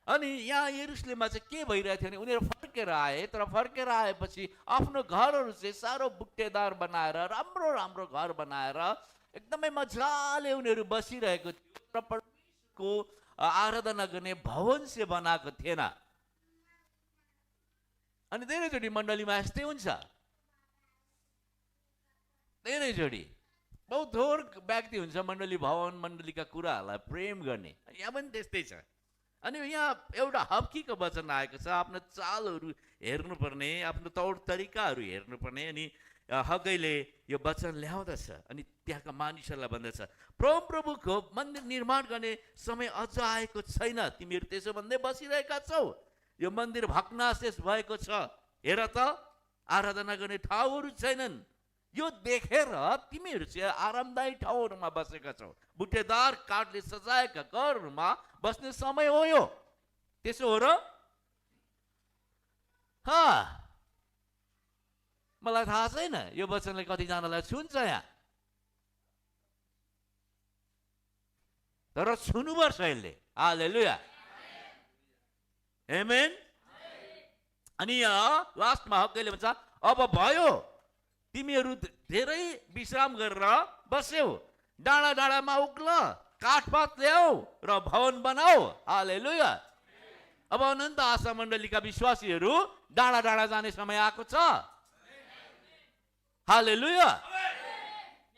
अनि यहाँ यरुशलेममा चाहिँ के भइरहेको थियो भने उनीहरू फर्केर आए, तर फर्केर आएपछि आफ्नो घरहरू चाहिँ साह्रो बुट्टेदार बनाएर, राम्रो राम्रो घर बनाएर एकदमै मजाले उनीहरू बसिरहेको थियो, तर परमेश्वरको आराधना गर्ने भवन चाहिँ बनाएको थिएन। अनि धेरैचोटि मण्डलीमा यस्तै हुन्छ, धेरैचोटि बहुत थोर व्यक्ति हुन्छ मण्डली भवन मण्डलीका कुराहरूलाई प्रेम गर्ने, यहाँ पनि त्यस्तै छ। अनि यहाँ एउटा हक्कीको वचन आएको छ, आफ्नो चालहरू हेर्नुपर्ने, आफ्नो तौर तरिकाहरू हेर्नुपर्ने। अनि हगैले यो वचन ल्याउँदछ अनि त्यहाँका मानिसहरूलाई भन्दछ, प्रभुको मन्दिर निर्माण गर्ने समय अझ आएको छैन, तिमीहरू त्यसो भन्दै बसिरहेका छौ, यो मन्दिर भग्नाशेष भएको छ, हेर त आराधना गर्ने ठाउँहरू छैनन्, यो देखेर तिमीहरू चाहिँ आरामदायी ठाउँहरूमा बसेका छौ, बुट्टेदार काठले सजाएका घरहरूमा बस्ने समय हो यो, त्यसो हो र? मलाई थाहा छैन यो वचनले कतिजनालाई छुन्छ यहाँ, तर छुनुपर्छ यसले। हालेलुया, आमेन। अनि यहाँ लास्टमा हक्कैले भन्छ, अब भयो, तिमीहरू धेरै विश्राम गरेर बस्यौ, डाँडा डाँडामा उक्ल, काठपात ल्याऊ र भवन बनाऊ। हालेलुया। अब अनन्त आशा मण्डलीका विश्वासीहरू डाँडा डाँडा जाने समय आएको छ। हालेलुया।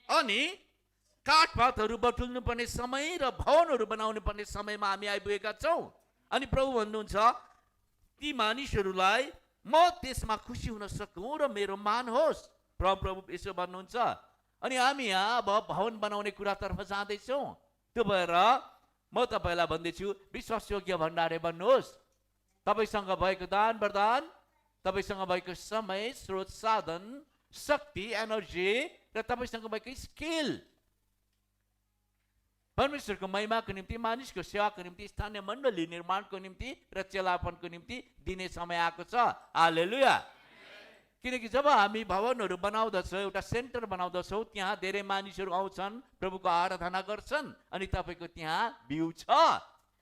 अनि काठपातहरू बटुल्नु पर्ने समय र भवनहरू बनाउनु पर्ने समयमा हामी आइपुगेका छौँ। अनि प्रभु भन्नुहुन्छ, ती मानिसहरूलाई म त्यसमा खुसी हुन सकूँ र मेरो मान होस्। प्रभु यसो भन्नुहुन्छ। अनि हामी यहाँ अब भवन बनाउने कुरातर्फ जाँदैछौँ। त्यो भएर म तपाईँलाई भन्दैछु, विश्वासयोग्य भण्डारे बन्नुहोस्। तपाईँसँग भएको दान वरदान, तपाईँसँग भएको समय, स्रोत, साधन, शक्ति, एनर्जी र तपाईँसँग भएको स्किल परमेश्वरको महिमाको निम्ति, मानिसको सेवाको निम्ति, स्थानीय मण्डली निर्माणको निम्ति र चेलापनको निम्ति दिने समय आएको छ। हालेलुया। किनकि जब हामी भवनहरू बनाउँदछौँ, एउटा सेन्टर बनाउँदछौँ, त्यहाँ धेरै मानिसहरू आउँछन्, प्रभुको आराधना गर्छन्, अनि तपाईँको त्यहाँ भ्यू छ।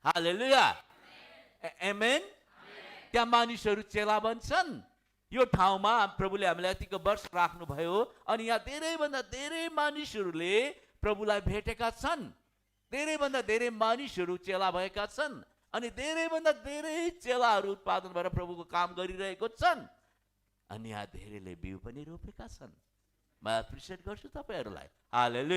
हालेलुया, आमेन। त्यहाँ मानिसहरू चेला बन्छन्। यो ठाउँमा प्रभुले हामीलाई यतिको वर्ष राख्नुभयो, अनि यहाँ धेरैभन्दा धेरै मानिसहरूले प्रभुलाई भेटेका छन्, धेरैभन्दा धेरै मानिसहरू चेला भएका छन्, अनि धेरैभन्दा धेरै चेलाहरू उत्पादन भएर प्रभुको काम गरिरहेको छन्। अनि यहाँ धेरैले बिउ पनि रोपेका छन्। म एप्रिसिएट गर्छु तपाईँहरूलाई। हालेलुया।